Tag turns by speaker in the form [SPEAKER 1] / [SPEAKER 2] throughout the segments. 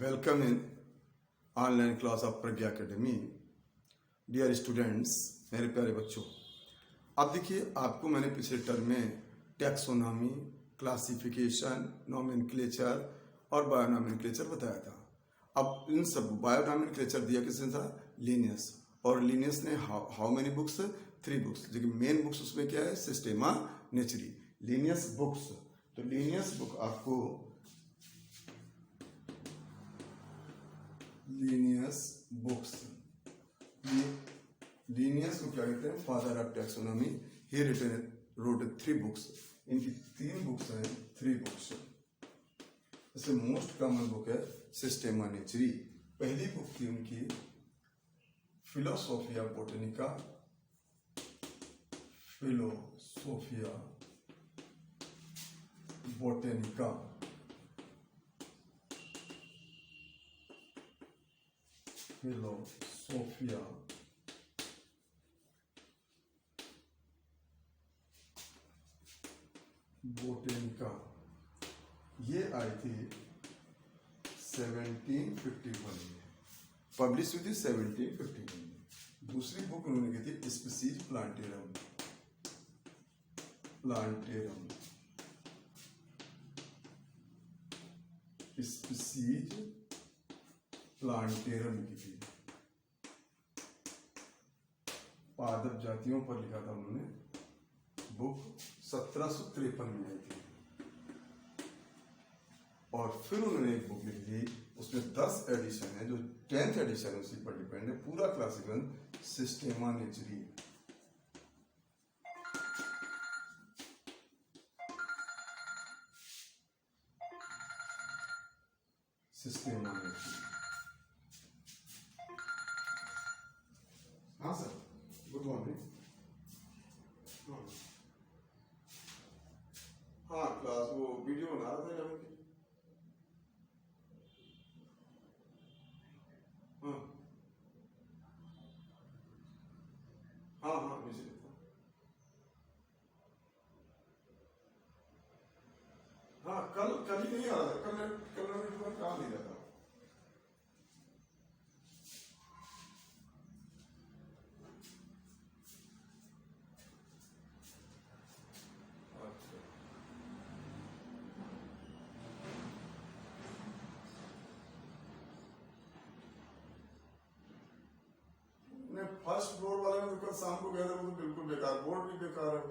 [SPEAKER 1] Welcome in online class of Pragya academy. Dear students, मेरे प्यारे बच्चों, अब देखिए, आपको मैंने पिछले टर्म में टैक्सोनॉमी, क्लासिफिकेशन, नोमेनक्लेचर और बायोनोमेनक्लेचर बताया था। अब इन सब बायोनोमेनक्लेचर दिया किसने था? लिनियस। और लिनियस ने हाउ मेनी बुक्स? 3 बुक्स। लेकिन मेन बुक्स उसमें क्या है? सिस्टेमा नेचुरी, लिनियस बुक्स। तो लिनियस बुक आपको लीनियस बुक्स, लीनियस को क्या कहते हैं? Father of taxonomy. He wrote 3 books. इनकी 3 बुक्स हैं, 3 बुक्स। इससे मोस्ट कॉमन बुक है सिस्टेमा नेचुरी। पहली बुक थी उनकी फिलोसोफिया बोटेनिका, फिलोसोफिया बोटेनिका। फिलोसोफिया बोटेनिका, ये आई थी 1751 में, पब्लिश हुई थी 1751 में। दूसरी बुक उन्होंने की थी स्पीसीज प्लांटेरम, स्पीसीज प्लांटेरम की थी। पादप जातियों पर लिखा था उन्होंने। बुक 1753 में आई थी। और फिर उन्होंने एक बुक लिखी थी, उसमें 10 एडिशन है, जो 10th एडिशन उसी पर डिपेंड है। पूरा क्लासिकल सिस्टेमा नेचुरी। सिस्टेमा नेचुरी। हाँ सर, गुड मॉर्निंग। हाँ क्लास वो वीडियो बना रहा था यहाँ की। हाँ हाँ हाँ, मुझे हाँ, कल ही नहीं आ रहा था। कल मैं कहा नहीं रहता। फर्स्ट फ्लोर वाले में तो कल शाम को गया था, वो तो बिल्कुल बेकार, बोर्ड भी बेकार है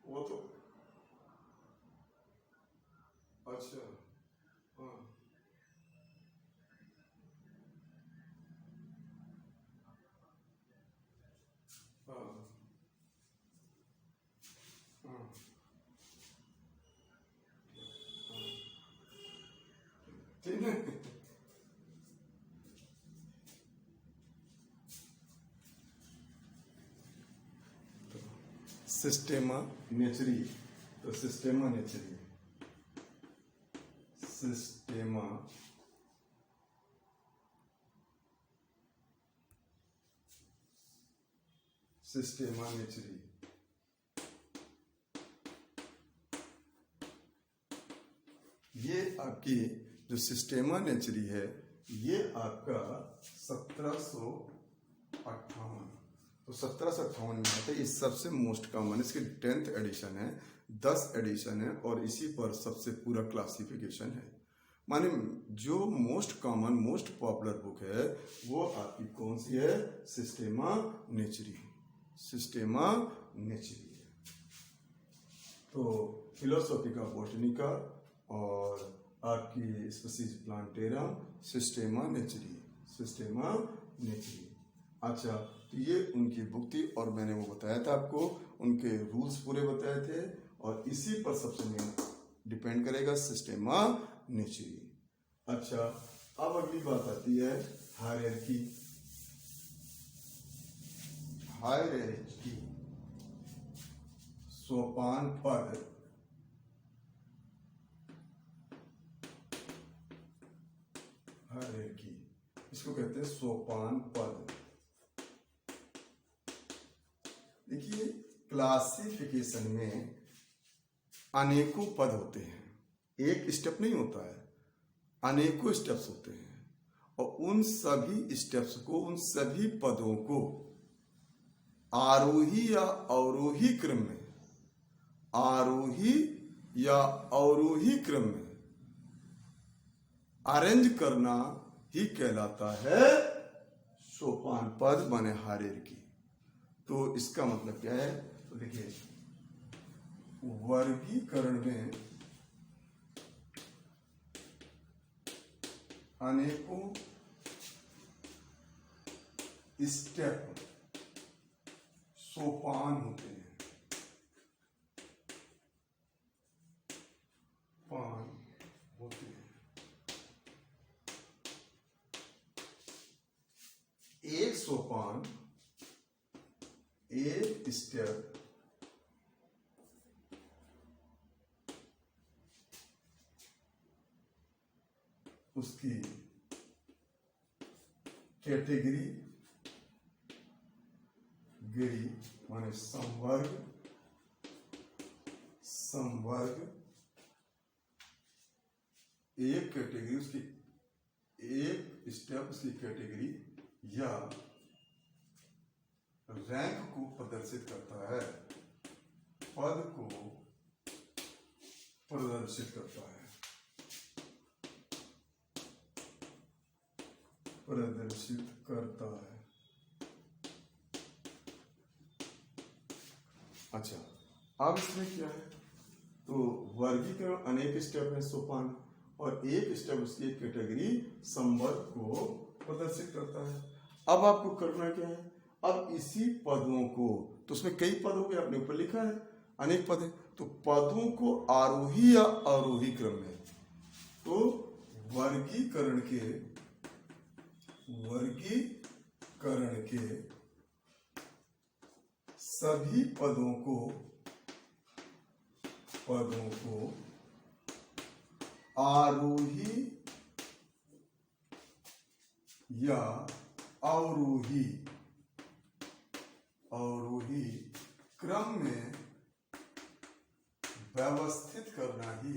[SPEAKER 1] वो तो अच्छा। हाँ हाँ हाँ ठीक है। सिस्टेमा नेचुरी, तो सिस्टेमा नेचुरी, सिस्टेमा सिस्टेमा नेचुरी। ये आपकी जो सिस्टेमा नेचुरी है, ये आपका 1758, तो 1758 में आता है। ये सबसे मोस्ट कॉमन, इसकी 10th एडिशन है, 10 एडिशन है, और इसी पर सबसे पूरा क्लासिफिकेशन है। माने जो most common, most popular book है वो आपकी कौन सी है? सिस्टेमा नेचुरी, सिस्टेमा नेचुरी है। तो फिलोसोफिका बोटेनिका और आपकी स्पीसीज प्लांटेरम, सिस्टेमा नेचुरी, सिस्टेमा नेचुरी। अच्छा, तो ये उनकी बुक थी, और मैंने वो बताया था आपको, उनके रूल्स पूरे बताए थे, और इसी पर सबसे मेन डिपेंड करेगा सिस्टेमा नेचुरी। अच्छा, अब अगली बात आती है हायरार्की। हायरार्की, सोपान पद। हायरार्की, इसको कहते हैं सोपान पद। देखिए, क्लासिफिकेशन में अनेकों पद होते हैं, एक स्टेप नहीं होता है। अनेकों स्टेप्स होते हैं और उन सभी स्टेप्स को, उन सभी पदों को आरोही या अवरोही क्रम में, आरोही या अवरोही क्रम में अरेंज करना ही कहलाता है सोपान पद माने हायरार्की। तो इसका मतलब क्या है? तो देखिए, वर्गीकरण में अनेकों स्टेप, सोपान होते हैं, पान होते हैं। एक सोपान, एक स्टेप उसकी कैटेगरी, गिरी माने संवर्ग, संवर्ग, एक कैटेगरी उसकी, एक स्टेप उसकी कैटेगरी या रैंक को प्रदर्शित करता है, पद को प्रदर्शित करता है, प्रदर्शित करता है। अच्छा, अब इसमें क्या है? तो वर्गीकरण अनेक स्टेप है सोपान, और एक स्टेप उसकी कैटेगरी संवर्ग को प्रदर्शित करता है। अब आपको करना क्या है? अब इसी पदों को, तो उसमें कई पद हो गए, आपने ऊपर लिखा है अनेक पद है, तो पदों को आरोही या अवरोही क्रम में, तो वर्गीकरण के सभी पदों को आरोही या अवरोही क्रम में व्यवस्थित करना ही,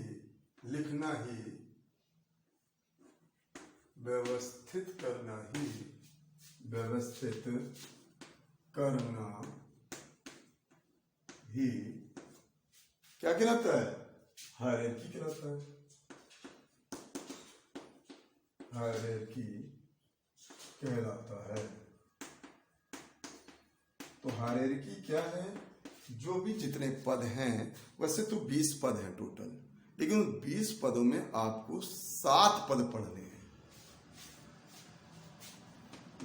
[SPEAKER 1] लिखना ही, व्यवस्थित करना ही क्या कहलाता है? हायरार्की कहलाता है। हायरार्की कहलाता है। तो हायरार्की क्या है? जो भी जितने पद हैं, वैसे तो 20 पद हैं टोटल, लेकिन 20 पदों में आपको 7 पद पढ़ने हैं,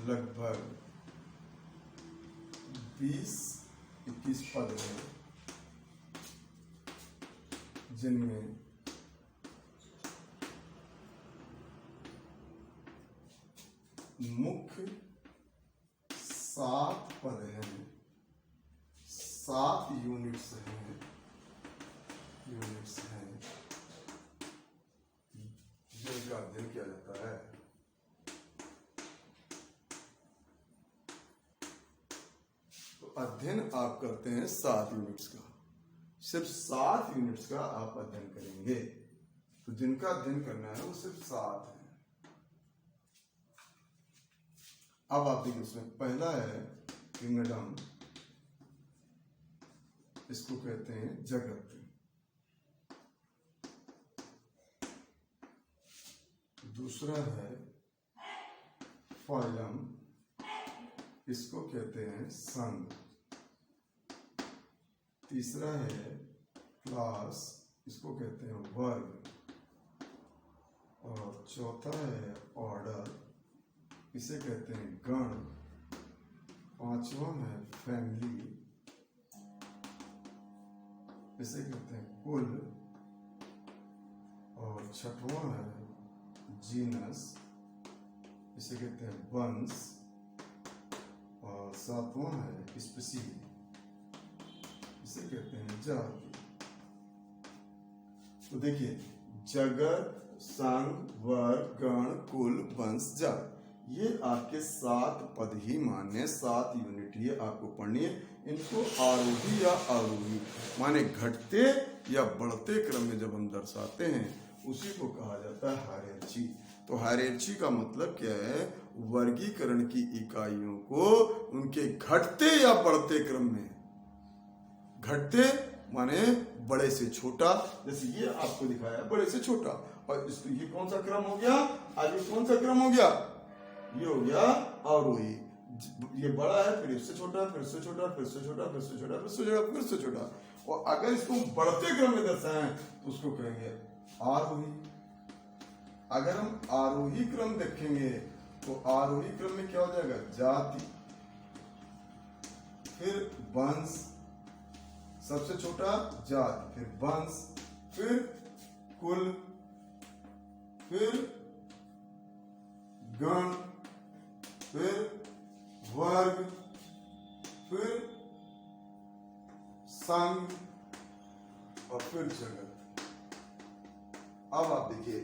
[SPEAKER 1] लगभग 20-21 पद हैं, जिनमें मुख्य 7 पद हैं, 7 यूनिट्स हैं, जिनका अध्ययन किया जाता है। तो अध्ययन आप करते हैं 7 यूनिट्स का, सिर्फ 7 यूनिट्स का आप अध्ययन करेंगे। तो जिनका अध्ययन करना है वो सिर्फ 7 है। अब आप देखिए, उसमें पहला है किंगडम, इसको कहते हैं जगत। दूसरा है फाइलम, इसको कहते हैं संघ। तीसरा है क्लास, इसको कहते हैं वर्ग। और चौथा है ऑर्डर, इसे कहते हैं गण। पांचवा है फैमिली, इसे कहते हैं कुल। और छठवां है जीनस, इसे कहते हैं वंश। और सातवां है स्पीशीज, इसे कहते हैं जाति। तो देखिए, जगत, संघ, वर्ग, गण, कुल, वंश, जाति, ये आपके 7 पद ही माने, 7 यूनिट ही आपको पढ़नी है। इनको आरोही या अवरोही माने घटते या बढ़ते क्रम में जब हम दर्शाते हैं उसी को कहा जाता है हायरार्ची। तो हायरार्ची का मतलब क्या है? वर्गीकरण की इकाइयों को उनके घटते या बढ़ते क्रम में, घटते माने बड़े से छोटा, जैसे ये आपको दिखाया बड़े से छोटा, और ये कौन सा क्रम हो गया? आज ये कौन सा क्रम हो गया? ये हो गया आरोही। ये बड़ा है, फिर इससे छोटा, फिर से छोटा, फिर से छोटा, फिर से छोटा, फिर से छोटा, फिर से छोटा। और अगर इसको बढ़ते क्रम में दर्शाएं तो उसको कहेंगे आरोही। अगर हम आरोही क्रम देखेंगे तो आरोही क्रम में क्या हो जाएगा? जाति, फिर वंश, सबसे छोटा जाति, फिर वंश, फिर कुल, फिर गण, फिर वर्ग, फिर संघ और फिर जगत। अब आप देखिए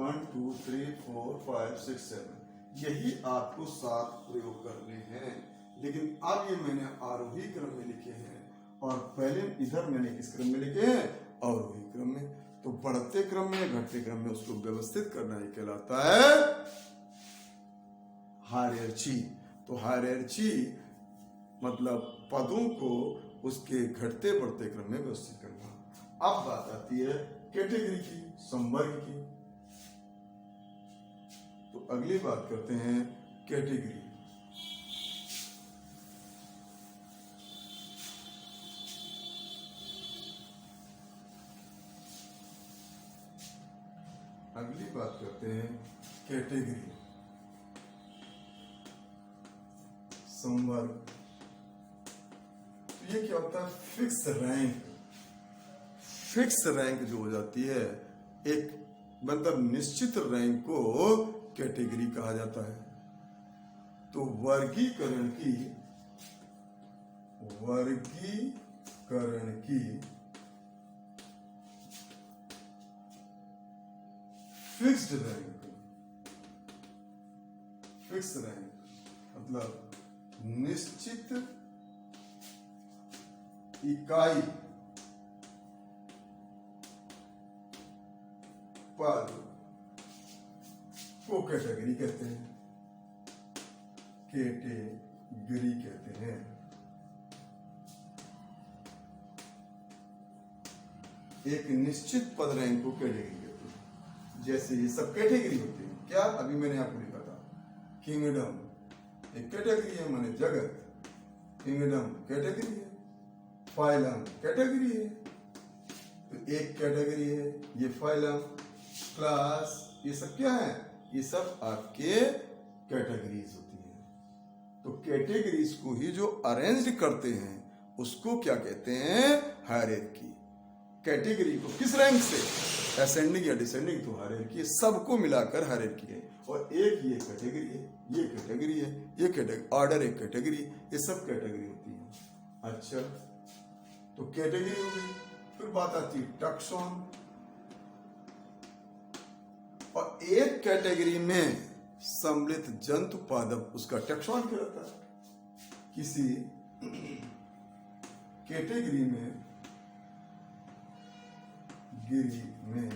[SPEAKER 1] 1 2 3 4 5 6 7, यही आपको 7 प्रयोग करने हैं, लेकिन अब ये मैंने आरोही क्रम में लिखे हैं और पहले इधर मैंने किस क्रम में लिखे हैं? आरोही क्रम में। तो बढ़ते क्रम में, घटते क्रम में उसको व्यवस्थित करना ही कहलाता है हायरार्ची। तो हायरार्ची मतलब पदों को उसके घटते बढ़ते क्रम में व्यवस्थित करना। अब बात आती है कैटेगरी की, संवर्ग की। तो अगली बात करते हैं कैटेगरी। अगली बात करते हैं कैटेगरी, संवर्ग। तो ये क्या होता है? Fix rank. फिक्स रैंक जो हो जाती है, एक मतलब निश्चित रैंक को कैटेगरी कहा जाता है। तो वर्गीकरण की फिक्स्ड रैंक, फिक्स रैंक मतलब निश्चित इकाई पद को कैटेगरी कहते हैं, कैटेगरी कहते हैं। एक निश्चित पद रैंक को कैटेगरी कहते हैं। जैसे ये सब कैटेगरी होती है। क्या? अभी मैंने आपको लिखा था किंगडम एक कैटेगरी है, माने जगत। किंगडम कैटेगरी है, फाइलम कैटेगरी है, तो एक कैटेगरी है ये फाइलम। क्लास, ये सब क्या है? ये सब आपके कैटेगरीज होती है। तो कैटेगरीज को ही जो अरेंज करते हैं उसको क्या कहते हैं? हायरार्की। कैटेगरी को किस रैंक से? असेंडिंग या डिसेंडिंग, तो हायरार्की। सबको मिलाकर हायरार्की है। और एक ये कैटेगरी है, ये कैटेगरी है, ये कैटेगरी, ऑर्डर एक कैटेगरी, ये सब कैटेगरी होती है। अच्छा, तो कैटेगरी हो गई। फिर बात आती है टैक्सॉन। और एक कैटेगरी में सम्मिलित जंतु पादप उसका टैक्सॉन कहलाता है। किसी कैटेगरी में गिरी में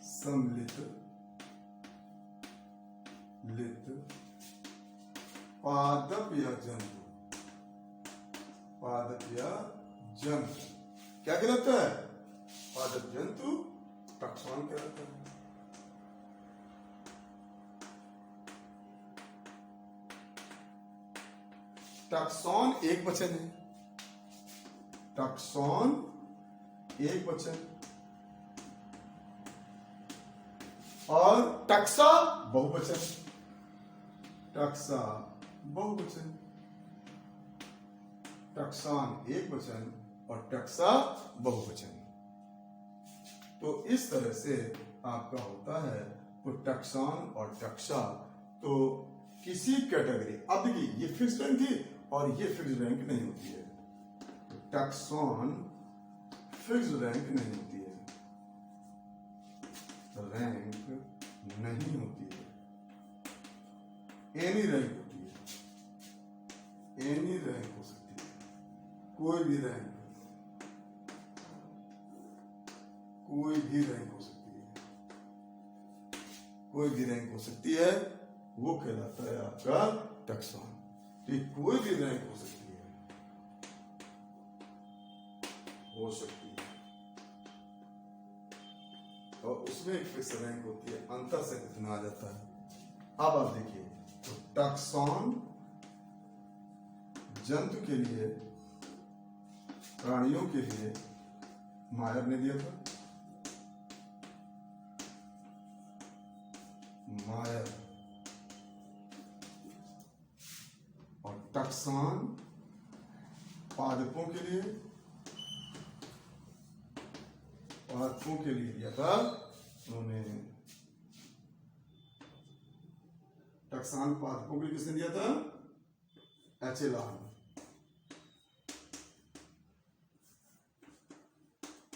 [SPEAKER 1] सम्मिलित पादप या जंतु, पादप या जंतु क्या कहलाता है? पादप जंतु टैक्सॉन कहलाता है। टैक्सॉन एक वचन है, टैक्सॉन एक वचन, और टक्सा बहुवचन, टक्सा बहुवचन। टक्सान एक वचन और टक्सा बहुवचन। तो इस तरह से आपका होता है तो टक्सान और टक्सा। तो किसी कैटेगरी, अब देखिए ये फिक्स रैंक थी और ये फिक्स रैंक नहीं होती है। तो टक्सान फिक्स रैंक नहीं होती है, रैंक नहीं होती है, एनी रैंक होती है। एनी रैंक हो सकती है, कोई भी रैंक, कोई भी रैंक हो सकती है, कोई भी रैंक हो सकती है, वो कहलाता है आपका टैक्सॉन। तो कोई भी रैंक हो सकती है, हो सकती है, और उसमें एक फिक्स रैंक होती है, अंतर से कितना आ जाता है। अब आप देखिए, तो टैक्सॉन जंतु के लिए, प्राणियों के लिए मायर ने दिया था, मायर, और टैक्सॉन पादपों के लिए, पादपों के लिए दिया था उन्होंने। टैक्सॉन पादपों के लिए किसने दिया था? Echelon,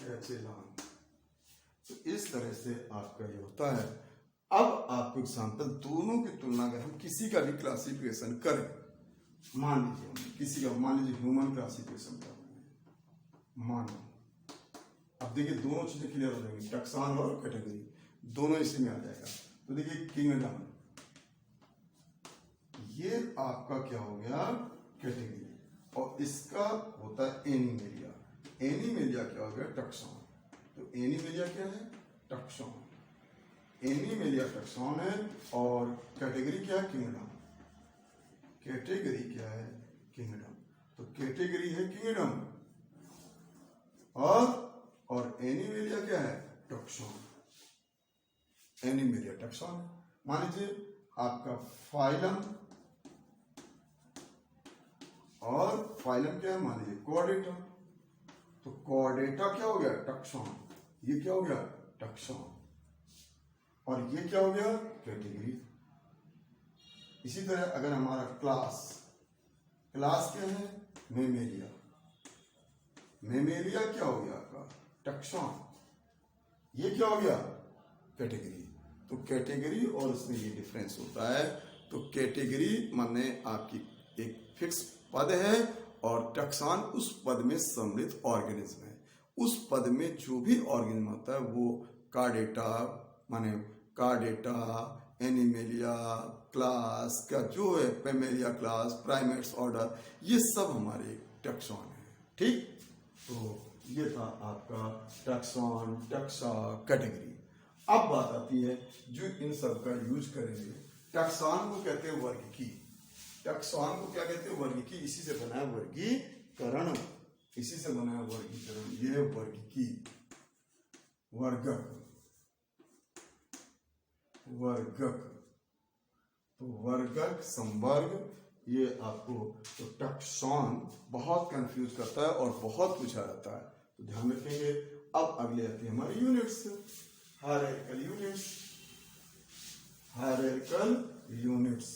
[SPEAKER 1] echelon. तो इस तरह से आपका ये होता है। अब आपको एग्जाम्पल दोनों की तुलना अगर हम किसी का भी क्लासिफिकेशन करें, मान लीजिए किसी का, मान लीजिए ह्यूमन क्लासिफिकेशन कर रहे हैं, मानो, अब देखिए दोनों चीजें क्लियर हो जाएंगी, टैक्सॉन और कैटेगरी दोनों इसी में आ जाएगा। तो देखिए किंगडम, ये आपका क्या हो गया? कैटेगरी, और इसका होता है एनिमेलिया। एनिमेलिया क्या हो गया? टैक्सॉन। तो एनिमेलिया क्या है? टैक्सॉन। एनिमेलिया टैक्सॉन है, और कैटेगरी क्या है? किंगडम। कैटेगरी क्या है? किंगडम। तो कैटेगरी है किंगडम, और एनिमेलिया क्या है? टैक्सॉन। एनिमेलिया टैक्सॉन है। मान लीजिए आपका फाइलम, और फाइलम क्या है? मान लीजिए कॉर्डेटा। तो कॉर्डेटा क्या हो गया? टैक्सॉन। ये क्या हो गया? टैक्सॉन। और ये क्या हो गया? कैटेगरी। इसी तरह अगर हमारा क्लास, क्लास क्या है? मेमेलिया। मेमेलिया क्या हो गया आपका? टैक्सॉन। ये क्या हो गया? कैटेगरी। तो कैटेगरी और उसमें ये डिफरेंस होता है। तो कैटेगरी माने आपकी एक फिक्स पद है, और टैक्सॉन उस पद में सम्मिलित ऑर्गेनिज्म है। उस पद में जो भी ऑर्गेनिज्म होता है वो कार्डेटा, माने कार्डेटा, एनिमेलिया, क्लास का जो है, पेमेलिया क्लास, प्राइमेट्स ऑर्डर, ये सब हमारे टैक्सॉन है। ठीक, तो ये था आपका टैक्सॉन, टैक्सा, कैटेगरी। अब बात आती है जो इन सब का यूज करेंगे। टैक्सॉन को कहते हैं वर्गीकी। टैक्सॉन को क्या कहते हैं? वर्गीकी। इसी से बना है वर्गीकरण, इसी से बना है वर्गीकरण। ये है वर्गीकी, वर्गक, वर्गक। तो वर्गक, संवर्ग, ये आपको, तो टैक्सॉन बहुत कंफ्यूज करता है और बहुत पूछा जाता है, तो ध्यान रखेंगे। अब अगले आते हैं हमारे units, hierarchical units, hierarchical units.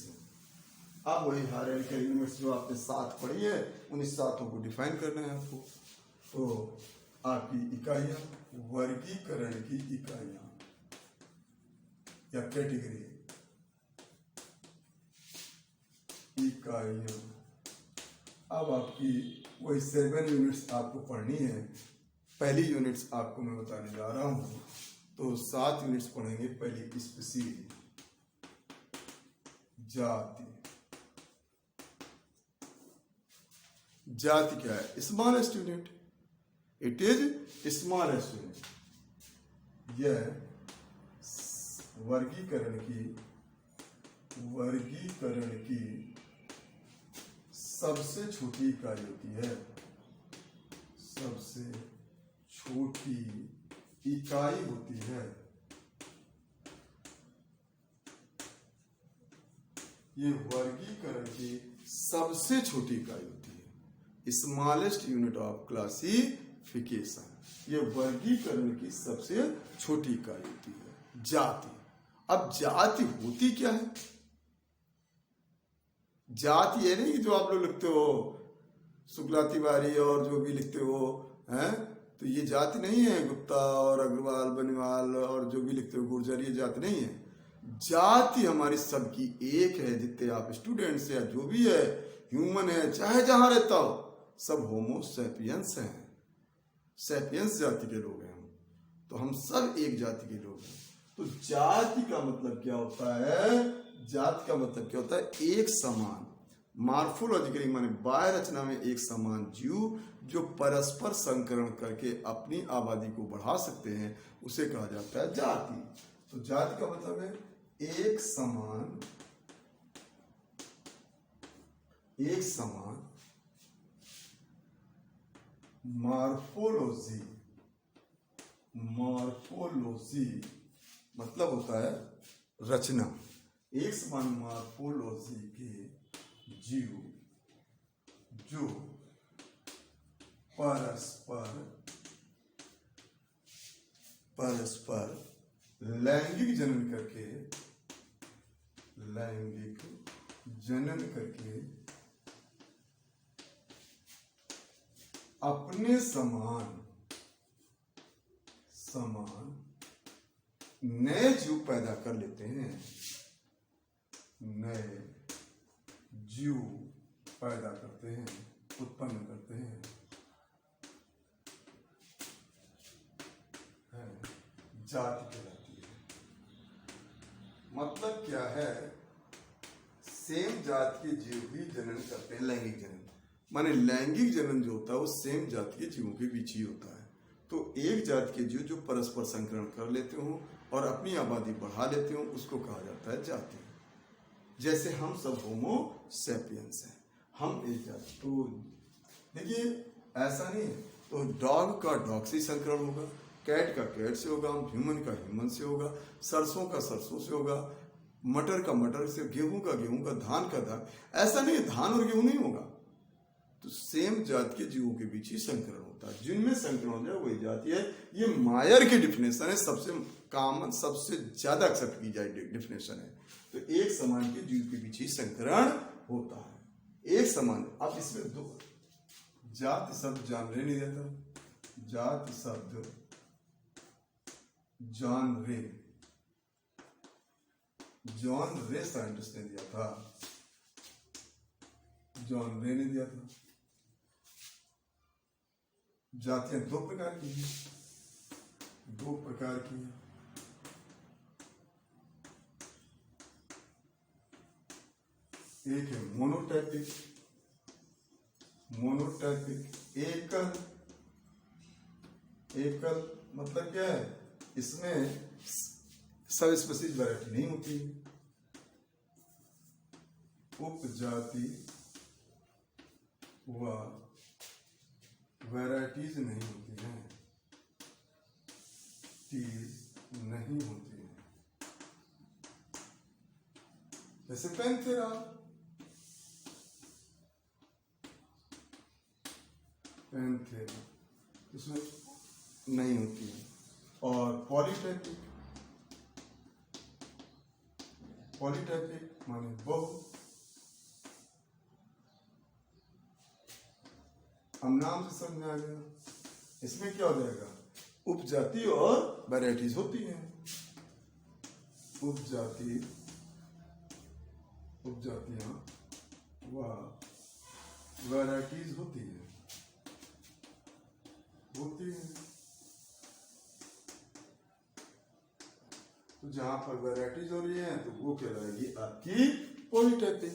[SPEAKER 1] अब वही हायरार्किकल यूनिट्स जो आपने 7 पढ़ी है, उन 7 को डिफाइन करना है आपको। तो आपकी इकाइयां, वर्गीकरण की इकाइयां या कैटेगरी, इकाइयां। अब आपकी वही 7 यूनिट्स आपको पढ़नी है। पहली यूनिट्स आपको मैं बताने जा रहा हूं, तो 7 यूनिट्स पढ़ेंगे। पहली स्पीशीज, जाति। जाति क्या है? Smallest unit, it is smallest unit. यह वर्गीकरण की सबसे छोटी इकाई होती है, सबसे छोटी इकाई होती है। ये वर्गीकरण की सबसे छोटी इकाई होती है, स्मॉलेस्ट यूनिट ऑफ क्लासिफिकेशन। ये वर्गीकरण की सबसे छोटी इकाई होती है, जाति। अब जाति होती क्या है? जाति ये नहीं कि जो आप लोग लिखते हो शुक्ला तिवारी और जो भी लिखते हो हैं, तो ये जाति नहीं है। गुप्ता और अग्रवाल, बनिवाल और जो भी लिखते हो गुर्जर, ये जाति नहीं है। जाति हमारी सबकी एक है। जितने आप स्टूडेंट्स या जो भी है, ह्यूमन है, चाहे जहां रहता हो, सब होमो सैपियंस हैं, सैपियंस जाति के लोग हैं हम। तो हम सब एक जाति के लोग हैं। तो जाति का मतलब क्या होता है? जाति का मतलब क्या होता है? एक समान, मार्फोलॉजिकली माने बाह्य रचना में एक समान जीव जो परस्पर संकरण करके अपनी आबादी को बढ़ा सकते हैं, उसे कहा जाता है जाति। तो जाति का मतलब है एक समान मॉर्फोलॉजी मतलब होता है रचना। एक समान मॉर्फोलॉजी के जीव जो परस्पर लैंगिक जनन करके अपने समान नए जीव पैदा कर लेते हैं, नए जीव पैदा करते हैं, उत्पन्न करते हैं, जाति कहलाती है। मतलब क्या है? सेम जाति के जीव भी जनन करते हैं, लैंगिक जनन। माने लैंगिक जनन जो होता है वो सेम जाति के जीवों के बीच ही होता है। तो एक जाति के जीव जो परस्पर संकरण कर लेते हो और अपनी आबादी बढ़ा लेते हो, उसको कहा जाता है जाति। जैसे हम सब होमो सैपियंस हैं, हम एक जाति। तो देखिए ऐसा नहीं है, तो डॉग का डॉग से संकरण होगा, कैट का कैट से होगा, ह्यूमन का ह्यूमन से होगा, सरसों का सरसों से होगा, मटर का मटर से, गेहूं का गेहूं का, धान का धान। ऐसा नहीं है धान और गेहूं नहीं होगा। तो सेम जाति के जीवों के बीच ही संकरण होता है, जिनमें संकरण हो जाए वही जाति है। ये मायर की डिफिनेशन है, सबसे कॉमन, सबसे ज्यादा एक्सेप्ट की जाए डिफिनेशन है। तो एक समान के जीव के बीच ही संकरण होता है, एक समान। अब इसमें दो जाति शब्द जानरे नहीं देता, जाति शब्द जॉन रे साइंटिस्ट ने दिया था, जॉन रे ने दिया था। जातियां दो प्रकार की हैं, एक है मोनोटाइपिक, एकल मतलब क्या है? इसमें सब स्पेसीज वैरायटी नहीं होती है। उपजाति व वैराइटीज नहीं होती हैं, जैसे पैंथेरा, इसमें नहीं होती है। और पॉलीटाइपिक माने बहु। हम नाम से समझ आ गया। इसमें क्या हो जाएगा? उपजाति और वैराइटीज होती हैं। उपजातियां व वैराइटीज होती हैं। तो जहां पर वैराइटीज हो रही है तो वो कहलाएगी आपकी पॉलीटाइपिक।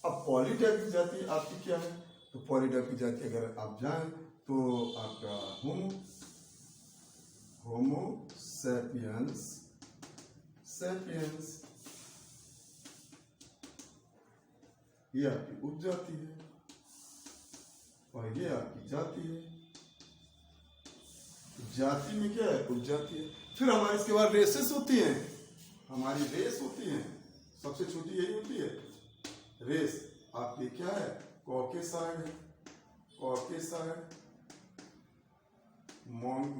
[SPEAKER 1] अब पॉलीटाइपिक जाति आपकी क्या है? तो पॉलीटाइपिक जाति अगर आप जाएं तो आपका होमो सैपियंस ये आपकी उपजाति है और ये आपकी जाति है। जाति में क्या है? उपजाति है। फिर हमारे इसके बाद रेसेस होती हैं, हमारी रेस होती हैं। सबसे छोटी यही होती है रेस। आपकी क्या है? कॉकेसाइड,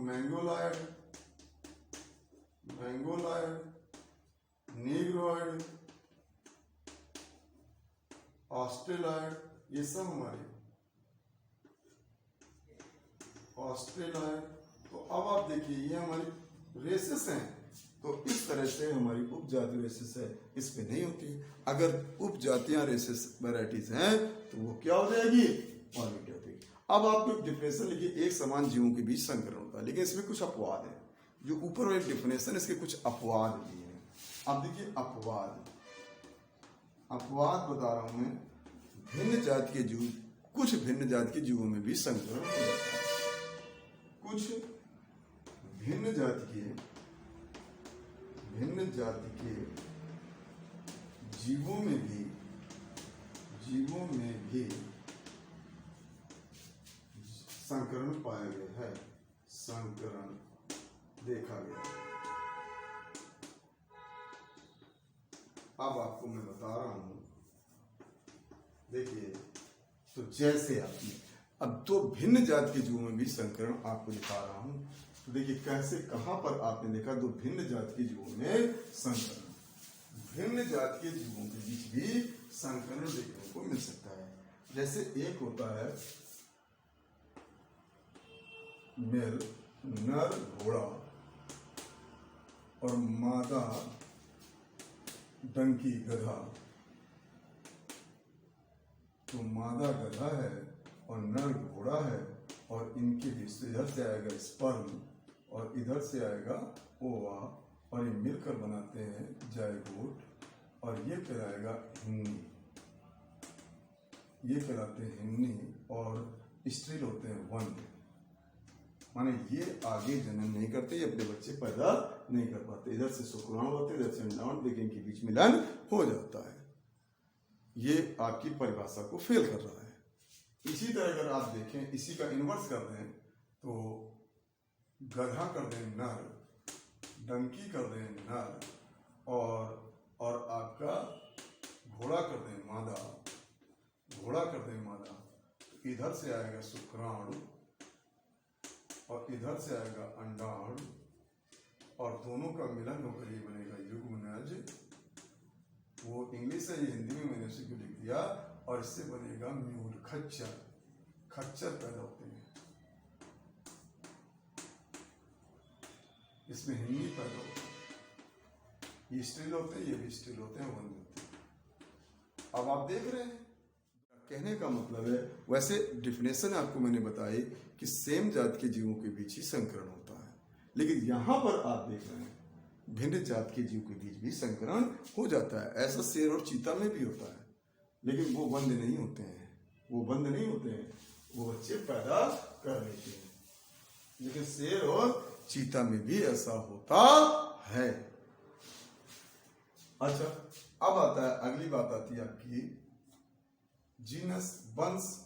[SPEAKER 1] मैंगोलायड, नीग्रोइड, ऑस्ट्रेलॉयड, ये सब हमारे ऑस्ट्रेलॉयड। तो अब आप देखिए ये हमारी रेसेस हैं। तो इस तरह से हमारी उपजाति रेसेस है, इस पे नहीं होती। अगर उपजातियां रेसेस वैराइटीज हैं तो वो क्या हो जाएगी? पॉलीटाइपिक। अब आपको डिफिनेशन लिखिए, एक समान जीवों के बीच संकरण होता है, लेकिन इसमें कुछ अपवाद है। जो ऊपर वाली डेफिनेशन, इसके कुछ अपवाद भी हैं। अब देखिए अपवाद बता रहा हूं मैं। भिन्न जाति के जीव, कुछ भिन्न जाति के जीवों में भी संकरण हो जाता है। कुछ भिन्न जाति के जीवों में भी संकरण पाया गया है, संकरण देखा गया। अब आपको मैं बता रहा हूं, देखिए, तो जैसे आपने अब दो भिन्न जाति के जीवों में भी संकरण आपको दिखा रहा हूं। तो देखिए कैसे, कहां पर आपने देखा दो भिन्न जाति के जीवों में संकरण। भिन्न जाति के जीवों के बीच भी संकरण देखने को मिल सकता है। जैसे एक होता है नर घोड़ा और मादा डंकी गधा। तो मादा गधा है और नर घोड़ा है, और इनके बीच से इधर से आएगा स्पर्म और इधर से आएगा ओवा, और ये मिलकर बनाते हैं जायगोट, और ये कहलाएगा हिन्नी। ये कहलाते हैं हिन्नी, और स्त्रील होते हैं वन। माने ये आगे जन्म नहीं करते, ये अपने बच्चे पैदा नहीं कर पाते। इधर से शुक्राणु होते हैं, इधर से अंडाणु, लेकिन इनके बीच मिलन हो जाता है। ये आपकी परिभाषा को फेल कर रहा है। इसी तरह अगर आप देखें, इसी का इन्वर्स कर दें, तो गधा कर दें नर, डंकी कर दें नर, और आपका घोड़ा कर दें मादा। इधर से आएगा शुक्राणु और इधर से आएगा अंडाणु, और दोनों का मिलन होकर ये बनेगा युग्मनज। वो इंग्लिश है, ये हिंदी में मैंने उसी को लिख दिया, और इससे बनेगा म्यूल, खच्चर पैदा होते हैं। इसमें हिन्नी पैदा होता है। ये स्टील होते हैं, ये भी स्टील होते हैं, वन होते हैं। अब आप देख रहे हैं, कहने का मतलब है, वैसे डिफिनेशन आपको मैंने बताई कि सेम जाति के जीवों के बीच ही संकरण होता है, लेकिन यहां पर आप देख रहे हैं भिन्न जाति के जीव के बीच भी संकरण हो जाता है। ऐसा शेर और चीता में भी होता है, लेकिन वो बंद नहीं होते हैं, वो बच्चे पैदा कर लेते हैं। लेकिन शेर और चीता में भी ऐसा होता है। अच्छा, अब आता है, अगली बात आती है आपकी जीनस, वंश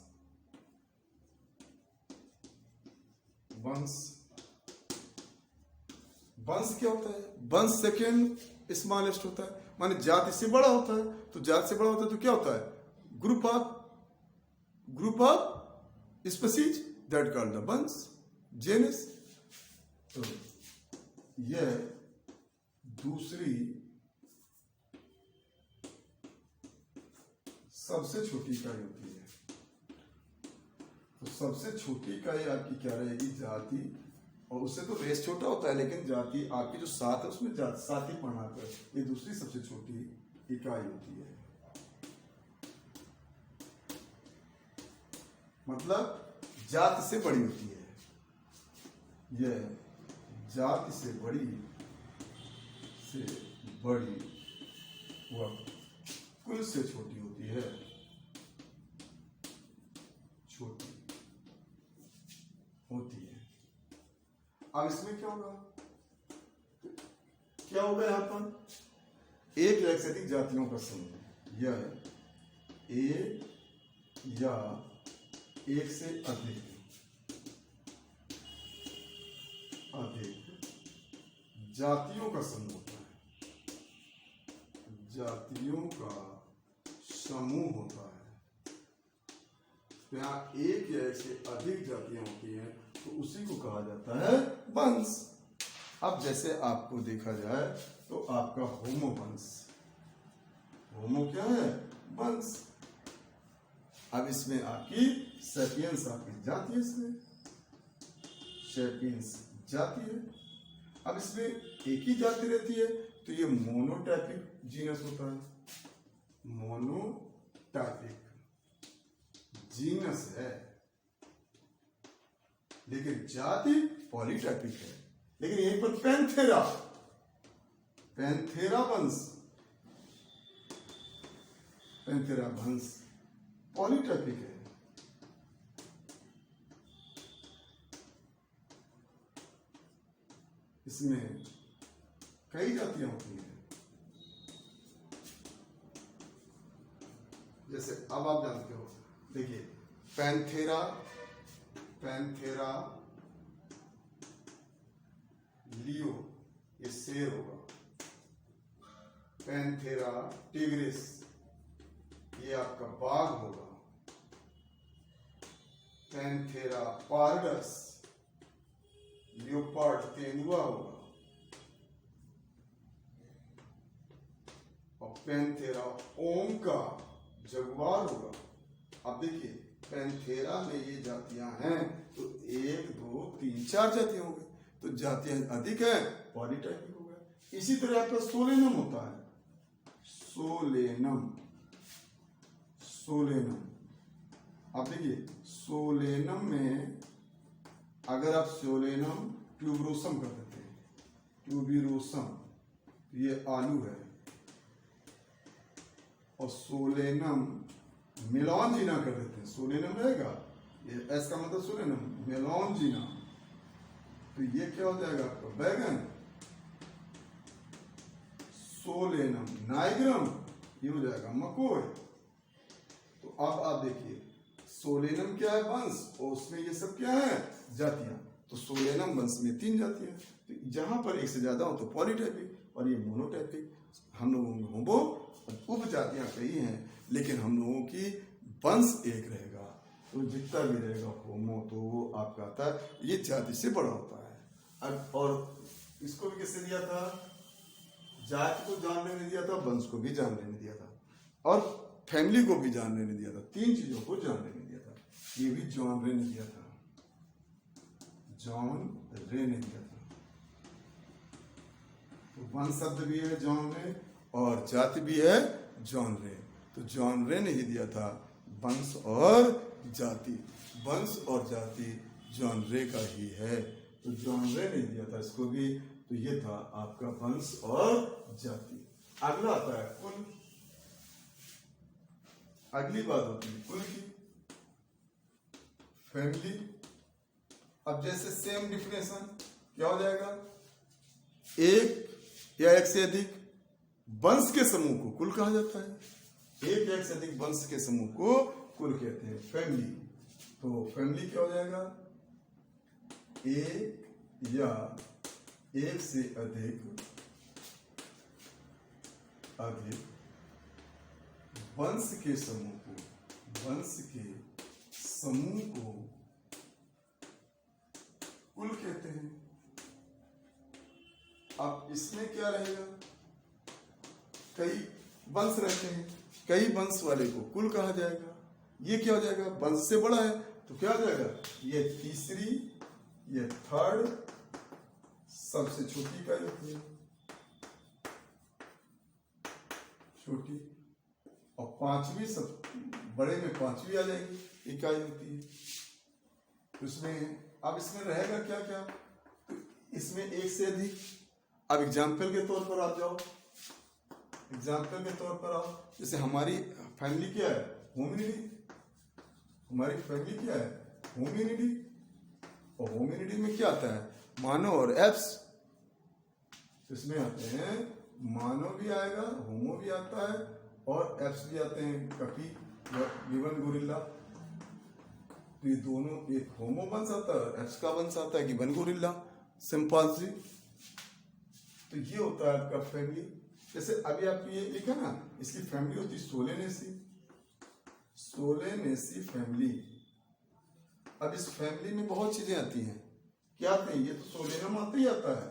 [SPEAKER 1] क्या होता है? वंश सेकेंड स्मॉलेस्ट होता है, माने जाति से बड़ा होता है। तो जाति से बड़ा होता है तो क्या होता है? Group of species that called the वंश, जेनस। तो यह दूसरी सबसे छोटी इकाई होती है। तो सबसे छोटी इकाई आपकी क्या रहेगी? जाति। और उससे तो रेस छोटा होता है, लेकिन जाति आपकी जो सात है उसमें सात ही पढ़ना है। ये दूसरी सबसे छोटी इकाई होती है। मतलब जाति से बड़ी होती है। यह जाति से बड़ी वह कुल से छोटी होती है, अब इसमें क्या होगा यहां पर? एक या एक से अधिक जातियों का समूह, यह एक या एक से अधिक जातियों का समूह होता है। जातियों का समूह होता है। तो यहाँ एक या एक से अधिक जातियां होती हैं, तो उसी को कहा जाता है वंश। अब जैसे आपको देखा जाए तो आपका होमो वंश, होमो क्या है? वंश। अब इसमें आपकी सेपियंस आपकी जाति है, इसमें सेपियंस जाति है। अब इसमें एक ही जाति रहती है, तो ये मोनोटाइपिक जीनस होता है। मोनोटाइपिक जीनस है, लेकिन जाति पॉलीटाइपिक है। लेकिन यहीं पर पैंथेरा, पैंथेरा वंश, पैंथेरा वंश पॉलीट्रैपिक है। इसमें कई जातियां होती हैं। जैसे अब आप जानते हो, देखिए पैंथेरा, पैंथेरा लियो ये शेर होगा, पैंथेरा टिग्रिस ये आपका बाघ होगा, पैंथेरा पार्डस लियोपार्ड तेंदुआ होगा, और पैंथेरा ओंका जगुआर होगा। अब देखिए पैंथेरा में ये जातियां हैं तो 1 2 3 4 जातियां हो गई, तो जातियां अधिक है, पॉलीटाइपिक हो गया। इसी तरह आपका सोलेनम होता है, सोलेनम, सोलेनम। अब देखिए सोलेनम में अगर आप सोलेनम ट्यूबरोसम कर देते हैं, ट्यूबिरोसम ये आलू है, और सोलेनम मेलॉन्जिना कर देते हैं, सोलेनम रहेगा, ये एस का मतलब सोलेनम, मेलॉन्जिना, तो ये क्या हो जाएगा आपका बैगन। सोलेनम नाइग्रम ये हो जाएगा मकोई। तो अब आप देखिए सोलेनम क्या है वंश, और उसमें ये सब क्या है जातियां। तो सोलेनम वंश में 3 जातियां, तो जहां पर एक से ज्यादा हो तो पॉलीटाइपिक, और ये मोनोटाइपिक। हम लोगों में होमो उप जातियां कई हैं, लेकिन हम लोगों की वंश एक रहेगा। तो जितना भी रहेगा होमो तो वो आपका आता है, ये जाति से बड़ा होता है। और इसको भी किसने दिया था, जाति को जानने नहीं दिया था, वंश को भी जानने नहीं दिया था, और फैमिली को भी जानने नहीं दिया था, 3 चीजों को जानने नहीं दिया था। ये भी जॉन रे ने दिया था, जॉन रे ने दिया था। तो वंश शब्द भी है जॉन रे, और जाति भी है जॉन रे। तो जॉन रे ने ही दिया था वंश और जाति, वंश और जाति जॉन रे का ही है। तो जॉन रे ने दिया था इसको भी। तो ये था आपका वंश और जाति। अगला आता है कुल। अगली बात होती है कुल की, फैमिली। अब जैसे सेम डिफिनेशन क्या हो जाएगा, एक या एक से अधिक वंश के समूह को कुल कहा जाता है। एक या एक से अधिक वंश के समूह को कुल कहते हैं, फैमिली। तो फैमिली क्या हो जाएगा, एक या एक से अधिक वंश के समूह को, वंश के समूह को कुल कहते हैं। अब इसमें क्या रहेगा, कई वंश रहते हैं, कई वंश वाले को कुल कहा जाएगा। ये क्या हो जाएगा, वंश से बड़ा है तो क्या हो जाएगा, ये तीसरी, ये थर्ड, सबसे छोटी इकाई होती है छोटी, और पांचवी, सब बड़े में पांचवी आ जाएगी इकाई होती है। तो इसमें अब इसमें रहेगा क्या क्या, तो इसमें एक से अधिक। अब एग्जाम्पल के तौर पर आप जाओ, एग्जाम्पल के तौर पर आओ, जैसे हमारी फैमिली क्या है, होमिनिडी। हमारी फैमिली क्या है, होमिनिडी। और होमिनिडी में क्या आता है, मानव और एप्स। इसमें आते हैं मानव भी आएगा, होमो भी आता है, और एप्स भी आते हैं, कपी, गिवन, गोरिल्ला। तो ये दोनों, एक होमो वंश आता है, एप्स का वंश आता है, गिवन, गोरिल्ला, सिंपांजी। तो ये होता है आपका फैमिली। जैसे अभी आपने ये लिखा ना, इसकी फैमिली होती है सोलेनेसी, सोलेनेसी फैमिली। अब इस फैमिली में बहुत चीजें आती हैं, क्या आती है, ये तो सोलेनम आता ही आता है,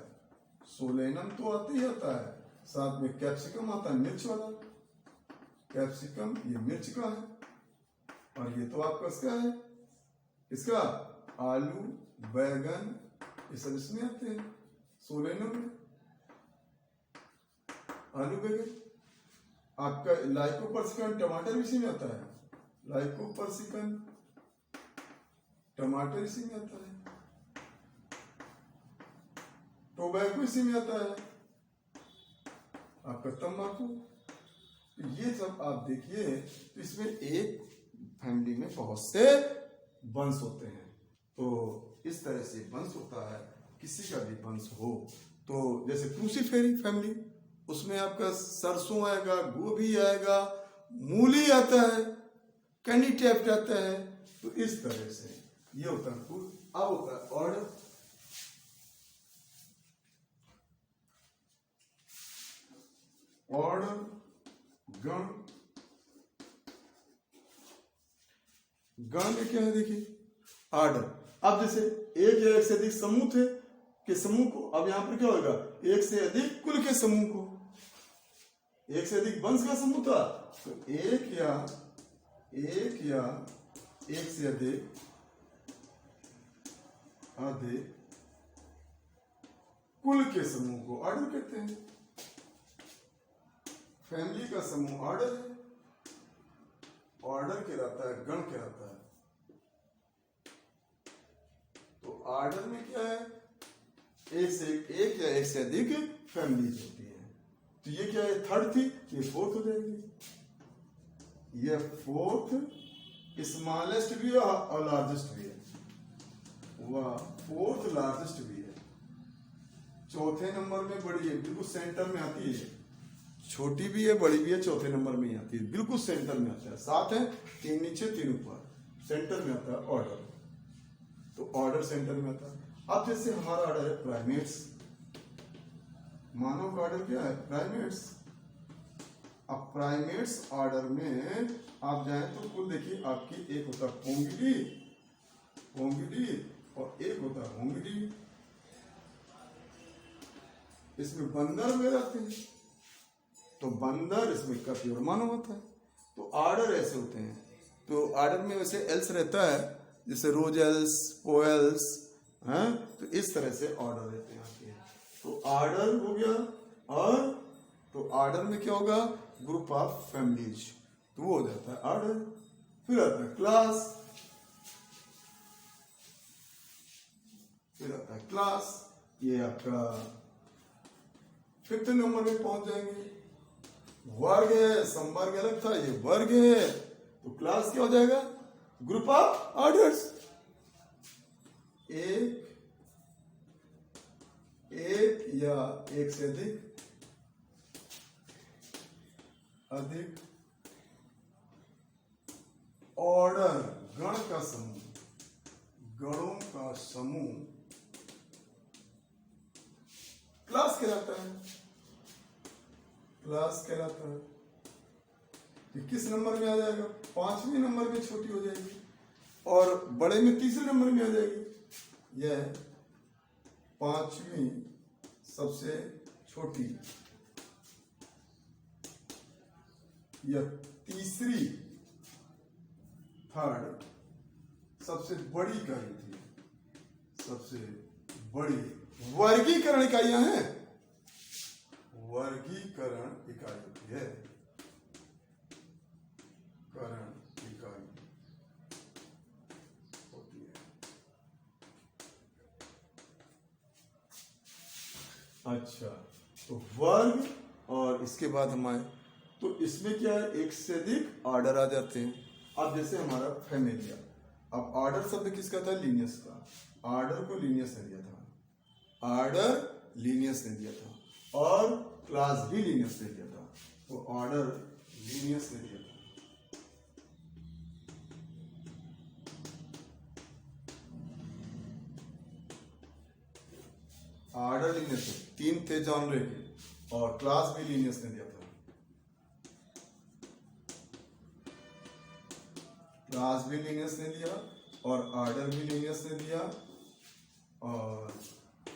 [SPEAKER 1] सोलेनम तो आता ही आता है, साथ में कैप्सिकम आता है, मिर्च वाला कैप्सिकम, ये मिर्च का है, और ये तो आपका इसका है, इसका आलू, बैगन, ये सब इसमें आते हैं सोलेनम में, आलू बैगन। आपका लाइकोपर्सिकन टमाटर इसी में आता है, लाइकोपर्सिकन टमाटर इसी में आता है। टोबैको इसी में आता है, आपका तंबाकू। तो ये जब आप देखिए तो इसमें एक फैमिली में बहुत से वंश होते हैं। तो इस तरह से वंश होता है, किसी का भी वंश हो। तो जैसे क्रूसीफेरी फैमिली, उसमें आपका सरसों आएगा, गोभी आएगा, मूली आता है, कैंडी टैप आता है। तो इस तरह से ये होता है कुल। अब होता है ऑर्डर। ऑर्डर, गण। गण में क्या है देखिए, ऑर्डर। अब जैसे एक या एक से अधिक समूह थे के समूह को, अब यहां पर क्या होगा, एक से अधिक कुल के समूह को, एक से अधिक वंश का समूह था तो एक या एक से अधिक कुल के समूह को ऑर्डर कहते हैं। फैमिली का समूह ऑर्डर है, ऑर्डर कहलाता है, गण कहलाता है। तो ऑर्डर में क्या है, एक या एक से अधिक फैमिलीज होती है। तो ये क्या है, थर्ड थी, ये फोर्थ हो जाएगी। ये फोर्थ, स्मॉलेस्ट भी है और लार्जेस्ट भी है, वह फोर्थ लार्जेस्ट भी है। चौथे नंबर में बड़ी है, बिल्कुल सेंटर में आती है। छोटी भी है, बड़ी भी है, चौथे नंबर में ही आती है, बिल्कुल सेंटर में आता है। सात है, तीन नीचे तीन ऊपर, सेंटर में आता है ऑर्डर। तो ऑर्डर सेंटर में आता है। अब जैसे हमारा ऑर्डर है प्राइमेट्स, मानव का ऑर्डर क्या है, प्राइमेट्स। अब प्राइमेट्स ऑर्डर में आप जाएं तो कुल देखिए, आपकी एक होता है पोंगिडी और एक होता है होंगिडी। इसमें बंदर में रहते हैं, तो बंदर इसमें कपी और मानव होता है। तो ऑर्डर ऐसे होते हैं। तो ऑर्डर में वैसे एल्स रहता है, जैसे रोजेल्स, पोएल्स, हैं, तो इस तरह से ऑर्डर रहते हैं आपके। तो ऑर्डर हो गया। और तो ऑर्डर में क्या होगा, ग्रुप ऑफ फैमिलीज, तो वो हो जाता है ऑर्डर। फिर आता है क्लास, फिर आता है क्लास। ये आपका फिफ्थ नंबर में पहुंच जाएंगे। वर्ग है, संवर्ग अलग था, ये वर्ग है। तो क्लास क्या हो जाएगा, ग्रुप ऑफ ऑर्डर्स। एक या एक से अधिक ऑर्डर, गण का समूह, गणों का समूह क्लास कहलाता है। क्लास कहलाता है। ये किस नंबर में आ जाएगा, पांचवें नंबर में छोटी हो जाएगी और बड़े में तीसरे नंबर में आ जाएगी। यह पांचवी सबसे छोटी या तीसरी, थर्ड सबसे बड़ी इकाई थी, सबसे बड़ी। वर्गीकरण इकाइयां हैं, वर्गीकरण इकाई होती है, करण इकाई होती है। अच्छा, तो वर्ग और इसके बाद हम आए तो इसमें क्या है, एक से अधिक ऑर्डर आ जाते हैं। अब जैसे हमारा फैमिलिया, अब ऑर्डर शब्द किसका था, लीनियस का। ऑर्डर को लीनियस ने दिया था, ऑर्डर लीनियस ने दिया था और क्लास भी लीनियस ने दिया था। तो ऑर्डर लीनियस ने दिया था। ऑर्डर लीनियस, तीन थे जॉनरे के और क्लास भी लीनियस ने दिया था। क्लास भी लीनियस ने दिया और ऑर्डर भी लीनियस ने दिया। और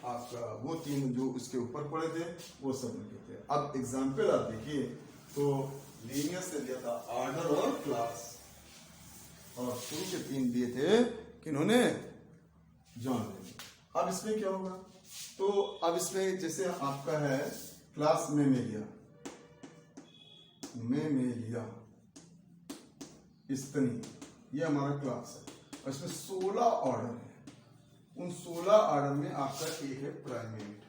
[SPEAKER 1] आपका वो तीन जो उसके ऊपर पड़े थे वो सब लिखे थे। अब एग्जाम्पल आप देखिए तो लीनियस ने दिया था ऑर्डर और क्लास, और शुरू के तीन दिए थे किन्होंने, जॉनरे। अब इसमें क्या होगा, तो अब इसमें जैसे आपका है क्लास में लिया स्तनी, ये हमारा क्लास है और इसमें 16 ऑर्डर है। उन 16 ऑर्डर में आपका एक है प्राइमेट।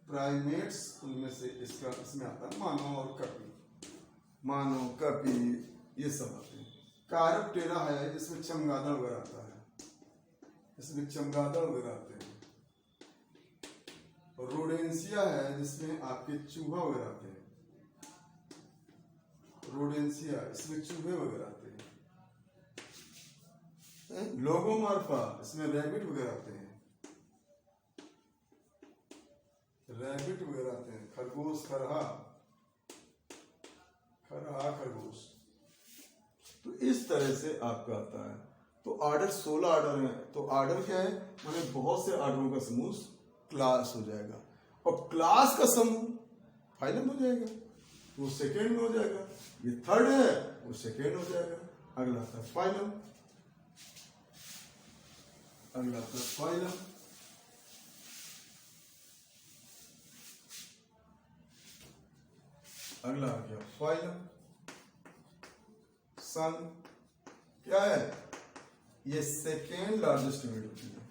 [SPEAKER 1] प्राइमेट्स उनमें से इसका इसमें आता है मानव और कपी। मानव, कपी ये सब आते हैं। कायरोप्टेरा है जिसमें चमगादड़ वगैरह आता है, इसमें चमगादड़ वगैरह आते हैं। रोडेंसिया है जिसमें आपके चूहा वगैरह आते हैं, रोडेंसिया इसमें चूहे वगैरह आते हैं। लोगोमॉर्फा इसमें रैबिट वगैरह आते हैं, रैबिट वगैरह आते हैं। खरगोश, खरहा, खरहा खरगोश। तो इस तरह से आपका आता है। तो ऑर्डर 16 ऑर्डर है। तो ऑर्डर क्या है, माने बहुत से ऑर्डरों का समूह क्लास हो जाएगा, और क्लास का समूह फाइलम हो जाएगा, वो सेकेंड में हो जाएगा। ये थर्ड है, वो सेकेंड हो जाएगा। अगला था फाइलम, अगला था फाइलम। अगला आ गया फाइलम। सन क्या है, ये सेकेंड लार्जेस्ट यूनिट होती है,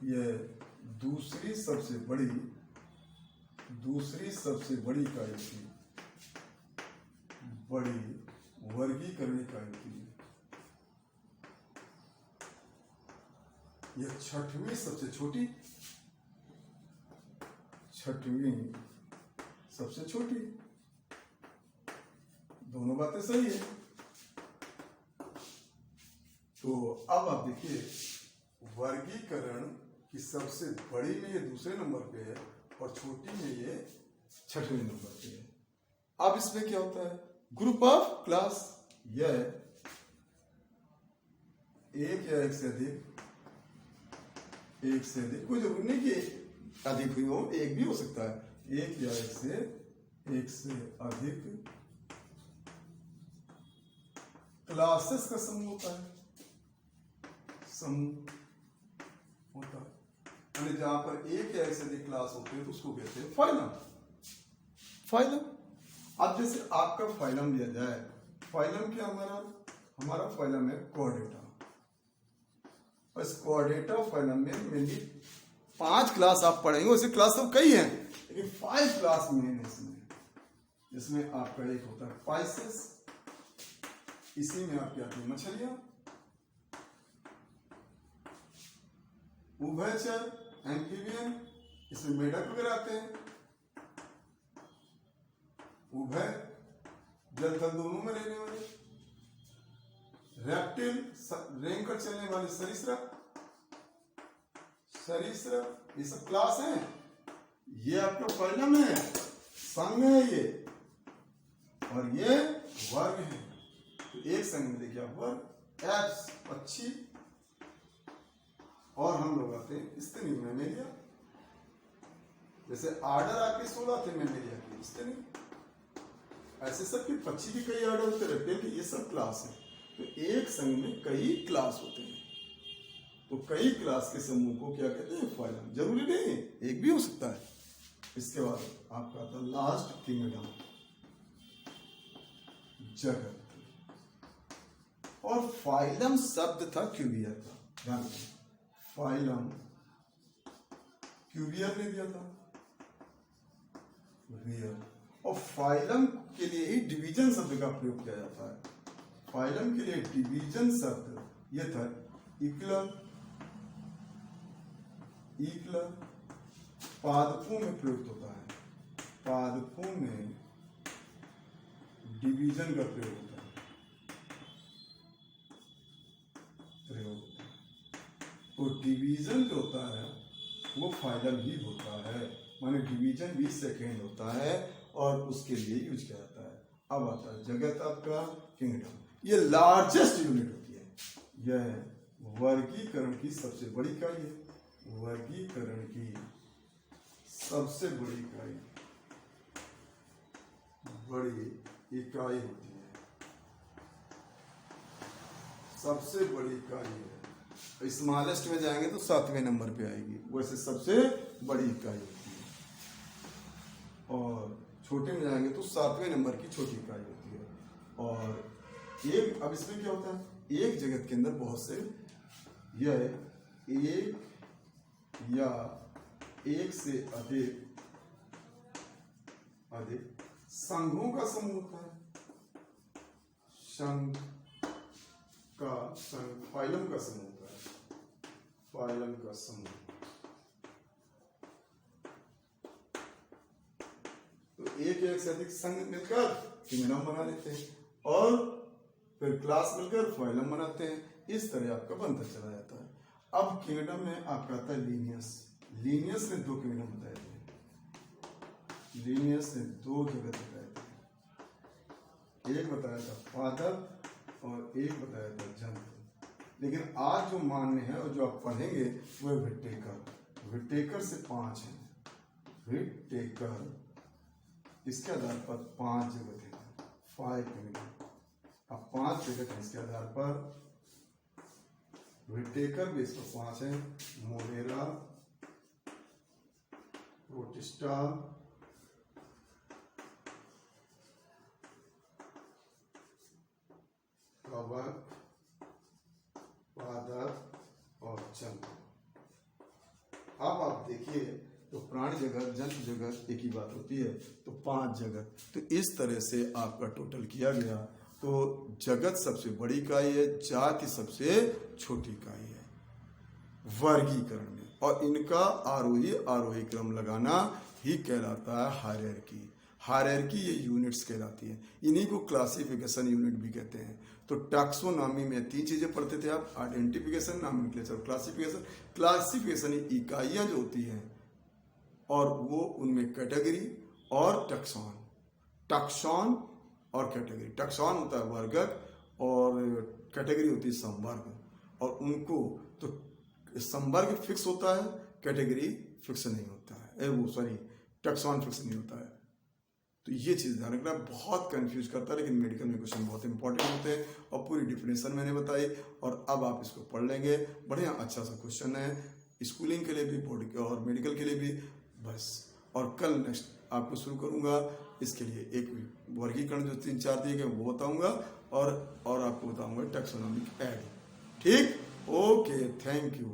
[SPEAKER 1] ये दूसरी सबसे बड़ी इकाई होती है, बड़ी वर्गीकरण इकाई होती है। यह छठवीं सबसे छोटी, दोनों बातें सही है। तो अब आप देखिए, वर्गीकरण की सबसे बड़ी में ये दूसरे नंबर पे है और छोटी में ये छठवें नंबर पे है। अब इसमें क्या होता है, ग्रुप ऑफ क्लास। यह एक या एक से अधिक, कोई जरूरी नहीं कि अधिक भी हो, एक भी हो सकता है। एक या एक से अधिक क्लासेस का समूह होता है, यानी जहां पर एक या एक से अधिक क्लास होते हैं तो उसको कहते हैं फाइलम। अब जैसे आपका फाइलम लिया जाए, फाइलम क्या हमारा फाइलम है कोऑर्डेटा। इस कोऑर्डेटा फाइलम में मेनली 5 क्लास आप पढ़ेंगे, वैसे क्लास तो कई हैं लेकिन 5 क्लास मेन है इसमें। जिसमें आपका एक होता है पाइसेस, इसी में आपकी आती है मछलियां, उभयचर एम्फीबियन, इसमें मेढक वगैरह आते हैं। उभय जल थल दोनों में रहने वाले, रेप्टिल रेंग कर चलने वाले सरीसृप, ये सब क्लास हैं। ये आपका फाइलम है, संघ है ये, और ये वर्ग है। तो एक संघ में देखिए आप वर्ग, एप्स पक्षी, और हम लोग आते हैं स्तनी मैमेलिया। जैसे आर्डर आपके 16 थे मैमेलिया के, स्तनी, ऐसे सब के पक्षी भी कई ऑर्डर होते रहते हैं कि ये सब क्लास है। तो एक संघ में कई क्लास होते हैं, तो कई क्लास के समूह को क्या कहते हैं, फाइलम। जरूरी नहीं एक भी हो सकता है। इसके बाद आपका आता लास्ट किंगडम, जगत। और फाइलम शब्द था क्यूबियर का, ध्यान रखिए, फाइलम क्यूबियर ने दिया था, और फाइलम के लिए ही डिवीजन शब्द का प्रयोग किया जाता है। फाइलम के लिए डिवीजन शब्द यह था इक्लर, पादपों में प्रयुक्त होता है, पादपों में डिवीजन का प्रयोग होता है, तो डिवीजन जो होता है वो फाइलम ही होता है, माने डिवीजन भी सेकेंड होता है और उसके लिए यूज किया जाता है। अब आता है जगत, आपका किंगडम, ये लार्जेस्ट यूनिट होती है। यह वर्गीकरण की सबसे बड़ी इकाई है, वर्गीकरण की सबसे बड़ी इकाई होती है, सबसे बड़ी इकाई है। स्मॉलेस्ट में जाएंगे तो 7वें नंबर पे आएगी, वैसे सबसे बड़ी इकाई होती है। और छोटे में जाएंगे तो 7वें नंबर की छोटी इकाई होती है। और एक, अब इसमें क्या होता है, एक जगत के अंदर बहुत से, यह एक या एक से अधिक संघों का समूह होता है। संघ फाइलम का समूह होता है, फाइलम का समूह। तो एक से अधिक संघ मिलकर किंगडम बना लेते हैं और फिर क्लास मिलकर फाइलम बनाते हैं। इस तरह आपका बनता चला जाता है। अब किंगडम में आपका आता है लीनियस ने 2 किंगडम बताए थे। लीनियस ने 2 जगत बताए थे, एक बताया था फादर और एक बताया था जंत। लेकिन आज जो मान्य है और जो आप पढ़ेंगे वो है विटेकर से 5 है। विटेकर इसके आधार पर 5 जगत है, 5 किंगडम। अब 5 जगत है, इसके आधार पर विटेकर भी इसको 5 है। मोरेरा, प्रोटिस्टा, कवक, पादप और चंद। अब आप देखिए तो प्राणी जगत, जंतु जगत एक ही बात होती है, तो 5 जगत। तो इस तरह से आपका टोटल किया गया। तो जगत सबसे बड़ी इकाई है, जाति सबसे छोटी इकाई है वर्गीकरण में, और इनका आरोही क्रम लगाना ही कहलाता है हायरार्की। हायरार्की ये यूनिट्स कहलाती है, इन्हीं को क्लासिफिकेशन यूनिट भी कहते हैं। तो टैक्सोनॉमी में 3 चीजें पढ़ते थे आप, आइडेंटिफिकेशन, नॉमेनक्लेचर, क्लासिफिकेशन। क्लासिफिकेशन इकाइयां जो होती हैं और वो उनमें कैटेगरी और टैक्सॉन और कैटेगरी। टैक्सॉन होता है वर्गक और कैटेगरी होती है संवर्ग। और उनको तो संवर्ग फिक्स होता है, कैटेगरी फिक्स नहीं होता है, टैक्सॉन फिक्स नहीं होता है। तो ये चीज ध्यान रखना, बहुत कंफ्यूज करता है, लेकिन मेडिकल में क्वेश्चन बहुत इंपॉर्टेंट होते हैं और पूरी डिफिनेशन मैंने बताई। और अब आप इसको पढ़ लेंगे, बढ़िया अच्छा सा क्वेश्चन है, स्कूलिंग के लिए भी, बोर्ड और मेडिकल के लिए भी। बस, और कल नेक्स्ट आपको शुरू करूंगा इसके लिए एक वर्गीकरण जो 3-4 दिए गए वो बताऊंगा, और आपको बताऊंगा टैक्सोनॉमिक ऐड। ठीक, ओके, थैंक यू।